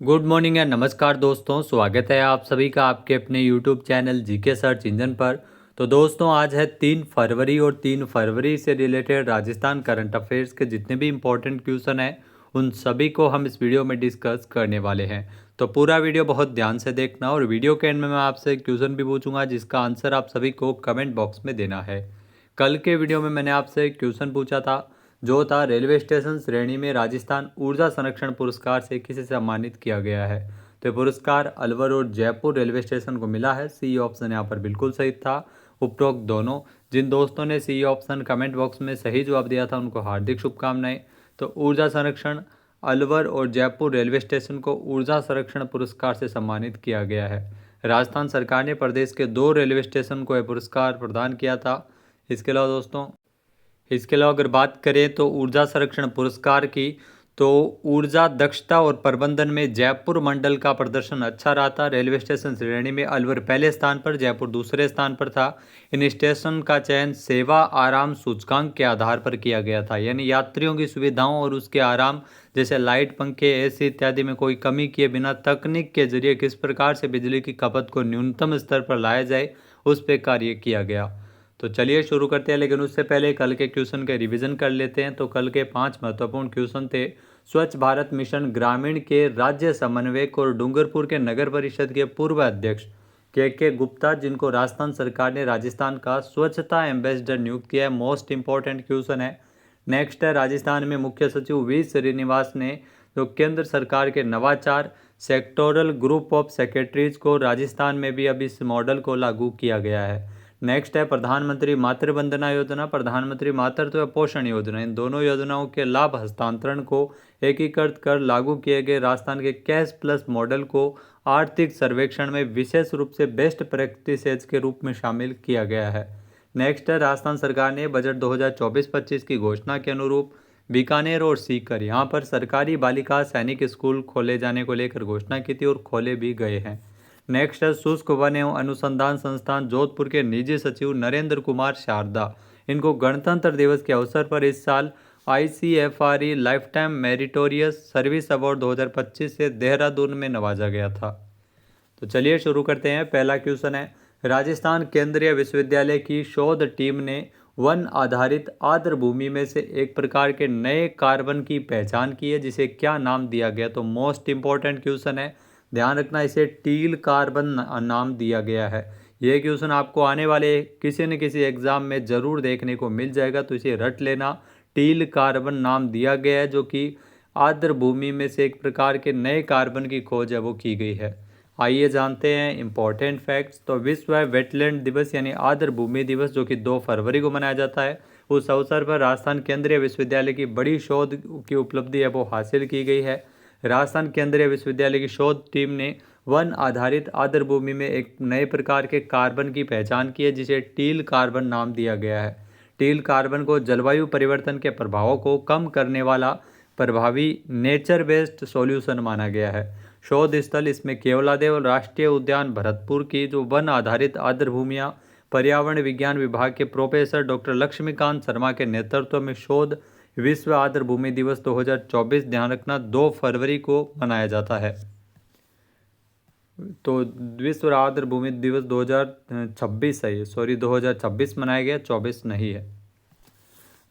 Good morning and नमस्कार दोस्तों, स्वागत है आप सभी का आपके अपने YouTube channel GK search engine पर। तो दोस्तों आज है 3 फरवरी और 3 फरवरी से रिलेटेड राजस्थान करंट अफेयर्स के जितने भी इम्पोर्टेंट क्वेश्चन हैं उन सभी को हम इस वीडियो में डिस्कस करने वाले हैं। तो पूरा वीडियो बहुत ध्यान से देखना और वीडियो के एंड में मैं आपसे एक क्वेश्चन भी पूछूंगा जिसका आंसर आप सभी को कमेंट बॉक्स में देना है। कल के वीडियो में मैंने आपसे एक क्वेश्चन पूछा था जो था रेलवे स्टेशन श्रेणी में राजस्थान ऊर्जा संरक्षण पुरस्कार से किसे सम्मानित किया गया है। तो पुरस्कार अलवर और जयपुर रेलवे स्टेशन को मिला है। सी ऑप्शन यहाँ पर बिल्कुल सही था। उपरोक्त दोनों जिन दोस्तों ने सी ऑप्शन कमेंट बॉक्स में सही जवाब दिया था उनको हार्दिक शुभकामनाएं। तो ऊर्जा संरक्षण अलवर और जयपुर रेलवे स्टेशन को ऊर्जा संरक्षण पुरस्कार से सम्मानित किया गया है। राजस्थान सरकार ने प्रदेश के 2 रेलवे स्टेशन को यह पुरस्कार प्रदान किया था। इसके अलावा अगर बात करें तो ऊर्जा संरक्षण पुरस्कार की, तो ऊर्जा दक्षता और प्रबंधन में जयपुर मंडल का प्रदर्शन अच्छा रहा था। रेलवे स्टेशन श्रेणी में अलवर पहले स्थान पर, जयपुर दूसरे स्थान पर था। इन स्टेशन का चयन सेवा आराम सूचकांक के आधार पर किया गया था, यानी यात्रियों की सुविधाओं और उसके आराम जैसे लाइट, पंखे, एसी इत्यादि में कोई कमी किए बिना तकनीक के जरिए किस प्रकार से बिजली की खपत को न्यूनतम स्तर पर लाया जाए उस पर कार्य किया गया। तो चलिए शुरू करते हैं, लेकिन उससे पहले कल के क्वेश्चन के रिवीजन कर लेते हैं। तो कल के 5 महत्वपूर्ण क्वेश्चन थे। स्वच्छ भारत मिशन ग्रामीण के राज्य समन्वयक और डूंगरपुर के नगर परिषद के पूर्व अध्यक्ष के गुप्ता, जिनको राजस्थान सरकार ने राजस्थान का स्वच्छता एम्बेसडर नियुक्त किया है, मोस्ट इंपॉर्टेंट क्वेश्चन है। नेक्स्ट है, राजस्थान में मुख्य सचिव वी श्रीनिवास ने जो केंद्र सरकार के नवाचार सेक्टोरल ग्रुप ऑफ सेक्रेटरीज को राजस्थान में भी अब इस मॉडल को लागू किया गया है। नेक्स्ट है प्रधानमंत्री मातृ वंदना योजना, प्रधानमंत्री मातृत्व पोषण योजना, इन दोनों योजनाओं के लाभ हस्तांतरण को एकीकृत कर लागू किए गए राजस्थान के कैश प्लस मॉडल को आर्थिक सर्वेक्षण में विशेष रूप से बेस्ट प्रैक्टिसेज के रूप में शामिल किया गया है। नेक्स्ट है, राजस्थान सरकार ने बजट 2024-25 की घोषणा के अनुरूप बीकानेर और सीकर यहाँ पर सरकारी बालिका सैनिक स्कूल खोले जाने को लेकर घोषणा की थी और खोले भी गए हैं। नेक्स्ट है, शुष्क वन एवं अनुसंधान संस्थान जोधपुर के निजी सचिव नरेंद्र कुमार शारदा, इनको गणतंत्र दिवस के अवसर पर इस साल ICFRE life time meritorious service award 2025 से देहरादून में नवाजा गया था। तो चलिए शुरू करते हैं। पहला क्वेश्चन है, राजस्थान केंद्रीय विश्वविद्यालय की शोध टीम ने वन आधारित आर्द्र भूमि में से एक प्रकार के नए कार्बन की पहचान की है, जिसे क्या नाम दिया गया। तो मोस्ट इंपॉर्टेंट क्वेश्चन है, ध्यान रखना, इसे टील कार्बन नाम दिया गया है। ये क्वेश्चन आपको आने वाले किसी न किसी एग्जाम में ज़रूर देखने को मिल जाएगा, तो इसे रट लेना। टील कार्बन नाम दिया गया है, जो कि आर्द्र भूमि में से एक प्रकार के नए कार्बन की खोज है वो की गई है। आइए जानते हैं इंपॉर्टेंट फैक्ट्स। तो विश्व वेटलैंड दिवस यानी आर्द्र भूमि दिवस जो कि 2 फरवरी को मनाया जाता है, उस अवसर पर राजस्थान केंद्रीय विश्वविद्यालय की बड़ी शोध की उपलब्धि है वो हासिल की गई है। राजस्थान केंद्रीय विश्वविद्यालय की शोध टीम ने वन आधारित आर्द्र भूमि में एक नए प्रकार के कार्बन की पहचान की है, जिसे टील कार्बन नाम दिया गया है। टील कार्बन को जलवायु परिवर्तन के प्रभावों को कम करने वाला प्रभावी नेचर बेस्ड सॉल्यूशन माना गया है। शोध स्थल इसमें केवलादेव राष्ट्रीय उद्यान भरतपुर की जो वन आधारित आर्द्र भूमियाँ पर्यावरण विज्ञान विभाग के प्रोफेसर डॉक्टर लक्ष्मीकांत शर्मा के नेतृत्व में शोध विश्व आर्द्र भूमि दिवस 2024, ध्यान रखना, 2 फरवरी को मनाया जाता है। तो विश्व आर्द्र भूमि दिवस 2026 है, 2026 मनाया गया, 24 नहीं है।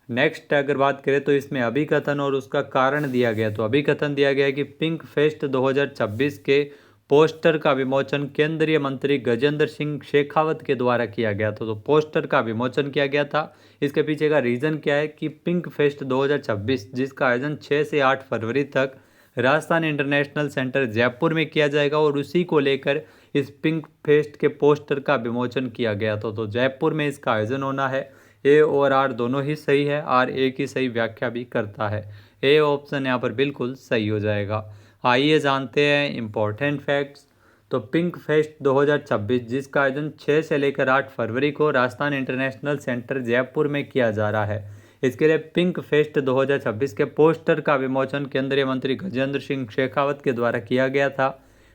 नेक्स्ट अगर बात करें तो इसमें अभिकथन और उसका कारण दिया गया। तो अभिकथन दिया गया है कि पिंक फेस्ट 2026 के पोस्टर का विमोचन केंद्रीय मंत्री गजेंद्र सिंह शेखावत के द्वारा किया गया था। तो पोस्टर का विमोचन किया गया था। इसके पीछे का रीज़न क्या है कि पिंक फेस्ट 2026 जिसका आयोजन 6 से 8 फरवरी तक राजस्थान इंटरनेशनल सेंटर जयपुर में किया जाएगा और उसी को लेकर इस पिंक फेस्ट के पोस्टर का विमोचन किया गया था। तो जयपुर में इसका आयोजन होना है। ए और आर दोनों ही सही है, आर ए की सही व्याख्या भी करता है। ए ऑप्शन यहाँ पर बिल्कुल सही हो जाएगा। आइए जानते हैं इंपॉर्टेंट फैक्ट्स। तो पिंक फेस्ट 2026 जिसका आयोजन 6 से लेकर 8 फरवरी को राजस्थान इंटरनेशनल सेंटर जयपुर में किया जा रहा है। इसके लिए पिंक फेस्ट 2026 के पोस्टर का विमोचन केंद्रीय मंत्री गजेंद्र सिंह शेखावत के द्वारा किया गया था।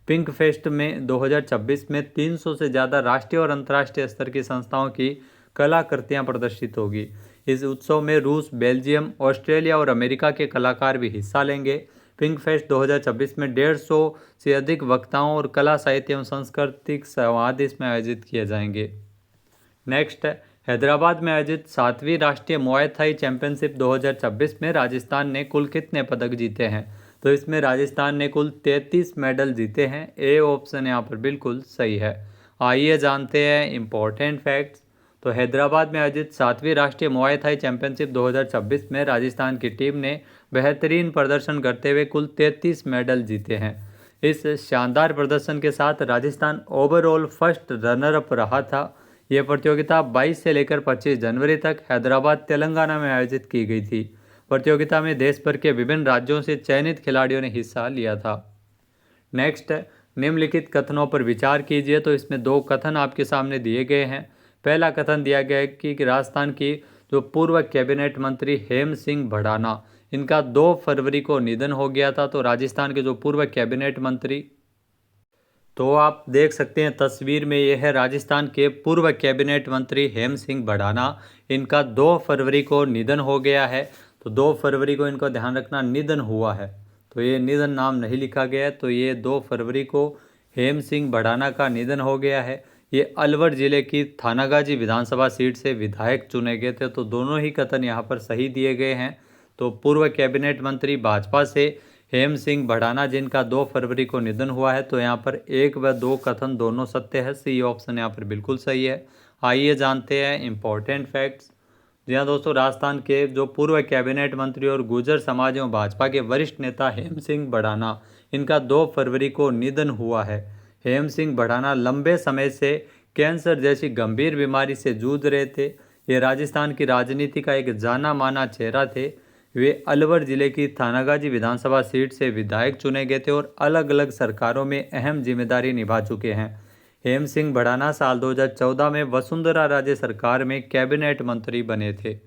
पिंक फेस्ट में 2026 में 300 से ज़्यादा राष्ट्रीय और अंतर्राष्ट्रीय स्तर की संस्थाओं की कलाकृतियाँ प्रदर्शित होगी। इस उत्सव में रूस, बेल्जियम, ऑस्ट्रेलिया और अमेरिका के कलाकार भी हिस्सा लेंगे। पिंक फेस्ट 2026 में 150 से अधिक वक्ताओं और कला साहित्य एवं सांस्कृतिक संवाद इसमें आयोजित किए जाएंगे। नेक्स्ट है, हैदराबाद में आयोजित 7वीं राष्ट्रीय मुआय थाई चैंपियनशिप 2026 में राजस्थान ने कुल कितने पदक जीते हैं? तो इसमें राजस्थान ने कुल 33 मेडल जीते हैं। ए ऑप्शन यहाँ पर बिल्कुल सही है। आइए जानते हैं इम्पोर्टेंट फैक्ट्स। तो हैदराबाद में आयोजित 7वीं राष्ट्रीय मुआय थाई चैंपियनशिप 2026 में राजस्थान की टीम ने बेहतरीन प्रदर्शन करते हुए कुल 33 मेडल जीते हैं। इस शानदार प्रदर्शन के साथ Rajasthan overall first runner up रहा था। यह प्रतियोगिता 22 से लेकर 25 जनवरी तक हैदराबाद तेलंगाना में आयोजित की गई थी। प्रतियोगिता में देश भर के विभिन्न राज्यों से चयनित खिलाड़ियों ने हिस्सा लिया था। नेक्स्ट है, निम्नलिखित कथनों पर विचार कीजिए। तो इसमें 2 कथन आपके सामने दिए गए हैं। पहला कथन दिया गया है कि राजस्थान की जो पूर्व कैबिनेट मंत्री हेम सिंह भडाना, इनका 2 फरवरी को निधन हो गया था। तो राजस्थान के जो पूर्व कैबिनेट मंत्री, तो आप देख सकते हैं तस्वीर में, यह है राजस्थान के पूर्व कैबिनेट मंत्री हेम सिंह भडाना। इनका 2 फरवरी को निधन हो गया है। तो 2 फरवरी को इनको ध्यान रखना, निधन हुआ है, तो ये निधन नाम नहीं लिखा गया है। तो ये 2 फरवरी को हेम सिंह भडाना का निधन हो गया है। ये अलवर जिले की थानागाजी विधानसभा सीट से विधायक चुने गए थे। तो दोनों ही कथन यहाँ पर सही दिए गए हैं। तो पूर्व कैबिनेट मंत्री भाजपा से हेम सिंह भडाना, जिनका 2 फरवरी को निधन हुआ है, तो यहाँ पर 1 व 2 कथन दोनों सत्य है। सी ऑप्शन यहाँ पर बिल्कुल सही है। आइए जानते हैं इम्पोर्टेंट फैक्ट्स। जी हाँ दोस्तों, राजस्थान के जो पूर्व कैबिनेट मंत्री और गुर्जर समाज एवं भाजपा के वरिष्ठ नेता हेम सिंह भडाना, इनका 2 फरवरी को निधन हुआ है। हेम सिंह भडाना लंबे समय से कैंसर जैसी गंभीर बीमारी से जूझ रहे थे। ये राजस्थान की राजनीति का एक जाना माना चेहरा थे। वे अलवर जिले की थानागाजी विधानसभा सीट से विधायक चुने गए थे और अलग अलग सरकारों में अहम जिम्मेदारी निभा चुके हैं। हेम सिंह भडाना साल 2014 में वसुंधरा राजे सरकार में कैबिनेट मंत्री बने थे।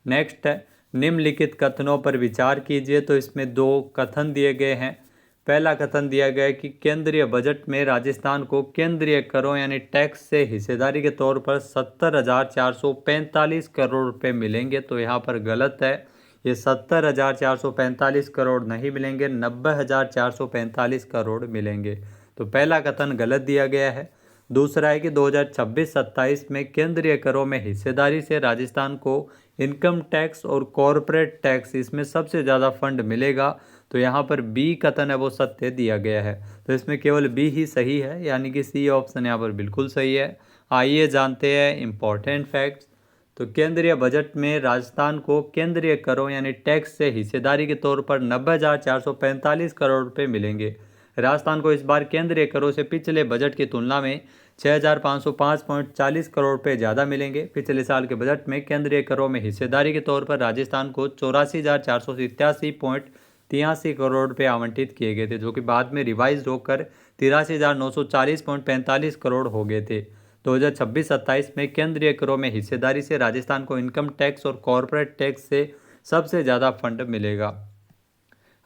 नेक्स्ट है, निम्नलिखित कथनों पर विचार कीजिए। तो इसमें 2 कथन दिए गए हैं। पहला कथन दिया गया है कि केंद्रीय बजट में राजस्थान को केंद्रीय करों यानी टैक्स से हिस्सेदारी के तौर पर 70,445 करोड़ रुपए मिलेंगे। तो यहाँ पर गलत है। ये 70,445 करोड़ नहीं मिलेंगे, 90,445 करोड़ मिलेंगे। तो पहला कथन गलत दिया गया है। दूसरा है कि 2026-27 में केंद्रीय करों में हिस्सेदारी से राजस्थान को इनकम टैक्स और कॉरपोरेट टैक्स, इसमें सबसे ज़्यादा फंड मिलेगा। तो यहाँ पर बी कथन है वो सत्य दिया गया है। तो इसमें केवल बी ही सही है, यानी कि सी ऑप्शन यहाँ पर बिल्कुल सही है। आइए जानते हैं इम्पोर्टेंट फैक्ट्स। तो केंद्रीय बजट में राजस्थान को केंद्रीय करों यानी टैक्स से हिस्सेदारी के तौर पर 90,445 करोड़ रुपए मिलेंगे। राजस्थान को इस बार केंद्रीय करों से पिछले बजट की तुलना में 6,505.40 करोड़ रुपए ज़्यादा मिलेंगे। पिछले साल के बजट में केंद्रीय करों में हिस्सेदारी के तौर पर राजस्थान को 84,487.83 करोड़ रुपए आवंटित किए गए थे, जो कि बाद में रिवाइज होकर 83,940.45 करोड़ हो गए थे। 2026-27 में केंद्रीय करों में हिस्सेदारी से राजस्थान को इनकम टैक्स और कॉरपोरेट टैक्स से सबसे ज़्यादा फंड मिलेगा।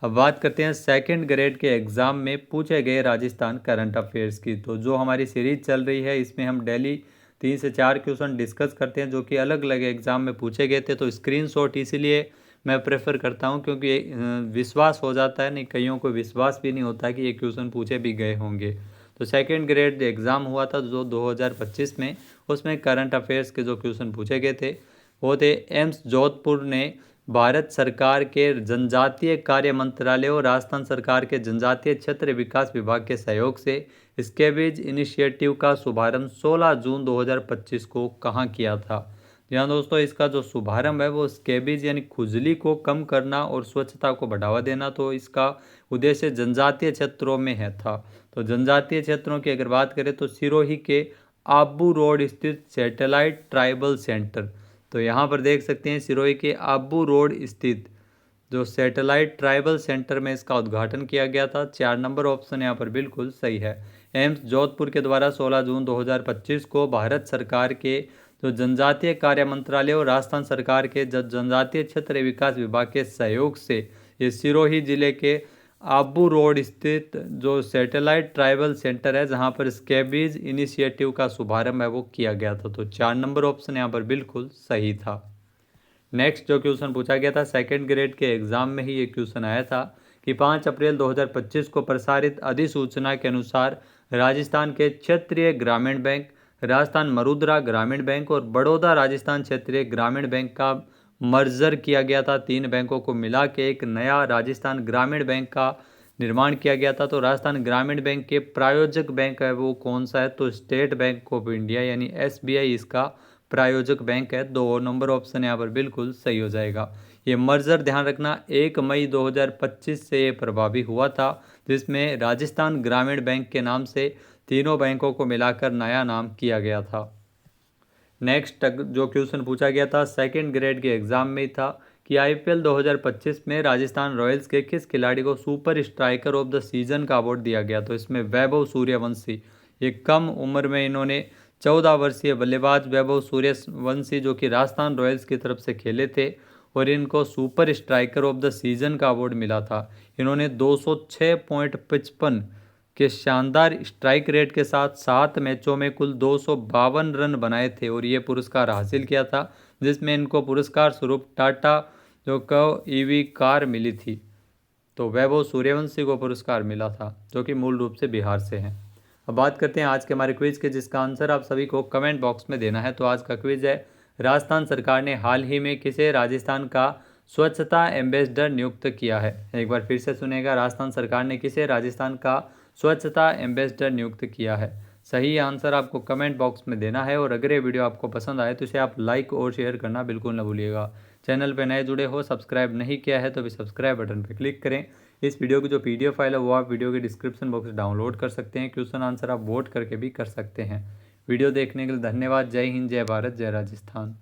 अब बात करते हैं सेकंड ग्रेड के एग्ज़ाम में पूछे गए राजस्थान करंट अफेयर्स की। तो जो हमारी सीरीज़ चल रही है, इसमें हम डेली 3 से 4 क्वेश्चन डिस्कस करते हैं जो कि अलग अलग एग्ज़ाम में पूछे गए थे। तो स्क्रीनशॉट इसीलिए मैं प्रेफर करता हूं, क्योंकि विश्वास हो जाता है, नहीं कईयों को विश्वास भी नहीं होता कि ये क्वेश्चन पूछे भी गए होंगे। तो सेकंड ग्रेड एग्ज़ाम हुआ था जो 2025 में, उसमें करंट अफेयर्स के जो क्वेश्चन पूछे गए थे वो थे, एम्स जोधपुर ने भारत सरकार के जनजातीय कार्य मंत्रालय और राजस्थान सरकार के जनजातीय क्षेत्र विकास विभाग के सहयोग से स्कैवेज इनिशिएटिव का शुभारंभ 16 जून 2025 को कहाँ किया था? जी हाँ दोस्तों, इसका जो शुभारंभ है वो स्कैबीज यानी खुजली को कम करना और स्वच्छता को बढ़ावा देना, तो इसका उद्देश्य जनजातीय क्षेत्रों में है था। तो जनजातीय क्षेत्रों की अगर बात करें तो सिरोही के आबू रोड स्थित सैटेलाइट ट्राइबल सेंटर, तो यहाँ पर देख सकते हैं सिरोही के आबू रोड स्थित जो सैटेलाइट ट्राइबल सेंटर में इसका उद्घाटन किया गया था। 4 नंबर ऑप्शन यहाँ पर बिल्कुल सही है। एम्स जोधपुर के द्वारा 16 जून 2025 को भारत सरकार के जो जनजातीय कार्य मंत्रालय और राजस्थान सरकार के जनजातीय क्षेत्र विकास विभाग के सहयोग से ये सिरोही जिले के आबू रोड स्थित जो सैटेलाइट ट्राइबल सेंटर है, जहां पर स्कैबीज इनिशिएटिव का शुभारंभ है वो किया गया था। तो 4 नंबर ऑप्शन यहाँ पर बिल्कुल सही था। नेक्स्ट जो क्वेश्चन पूछा गया था सेकंड ग्रेड के एग्जाम में ही ये क्वेश्चन आया था कि 5 अप्रैल 2025 को प्रसारित अधिसूचना के अनुसार राजस्थान के क्षेत्रीय ग्रामीण बैंक, राजस्थान मरुद्रा ग्रामीण बैंक और बड़ौदा राजस्थान क्षेत्रीय ग्रामीण बैंक का मर्जर किया गया था। 3 बैंकों को मिला के एक नया राजस्थान ग्रामीण बैंक का निर्माण किया गया था। तो राजस्थान ग्रामीण बैंक के प्रायोजक बैंक है वो कौन सा है, तो स्टेट बैंक ऑफ इंडिया यानी SBI इसका प्रायोजक बैंक है। 2 नंबर ऑप्शन यहाँ पर बिल्कुल सही हो जाएगा। ये मर्जर ध्यान रखना 1 मई 2025 से ये प्रभावी हुआ था, जिसमें राजस्थान ग्रामीण बैंक के नाम से तीनों बैंकों को मिलाकर नया नाम किया गया था। नेक्स्ट जो क्वेश्चन पूछा गया था सेकंड ग्रेड के एग्जाम में था कि IPL 2025 में राजस्थान रॉयल्स के किस खिलाड़ी को super striker of the season का अवार्ड दिया गया। तो इसमें वैभव सूर्यवंशी, ये कम उम्र में इन्होंने 14 वर्षीय बल्लेबाज वैभव सूर्यवंशी जो कि राजस्थान रॉयल्स की तरफ से खेले थे और इनको super striker of the season का अवार्ड मिला था। इन्होंने 206.55 के शानदार स्ट्राइक रेट के साथ 7 मैचों में कुल 252 रन बनाए थे और ये पुरस्कार हासिल किया था, जिसमें इनको पुरस्कार स्वरूप टाटा जो कव EV कार मिली थी। तो वैभव सूर्यवंशी को पुरस्कार मिला था जो कि मूल रूप से बिहार से हैं। अब बात करते हैं आज के हमारे क्विज के, जिसका आंसर आप सभी को कमेंट बॉक्स में देना है। तो आज का क्विज है, राजस्थान सरकार ने हाल ही में किसे राजस्थान का स्वच्छता एम्बेसडर नियुक्त किया है। एक बार फिर से सुनेगा, राजस्थान सरकार ने किसे राजस्थान का स्वच्छता एम्बेसडर नियुक्त किया है। सही आंसर आपको कमेंट बॉक्स में देना है और अगर ये वीडियो आपको पसंद आए तो इसे आप लाइक और शेयर करना बिल्कुल न भूलिएगा। चैनल पर नए जुड़े हो, सब्सक्राइब नहीं किया है तो भी सब्सक्राइब बटन पर क्लिक करें। इस वीडियो की जो PDF फाइल है वो आप वीडियो के डिस्क्रिप्शन बॉक्स से डाउनलोड कर सकते हैं। क्वेश्चन आंसर आप वोट करके भी कर सकते हैं। वीडियो देखने के लिए धन्यवाद। जय हिंद, जय भारत, जय राजस्थान।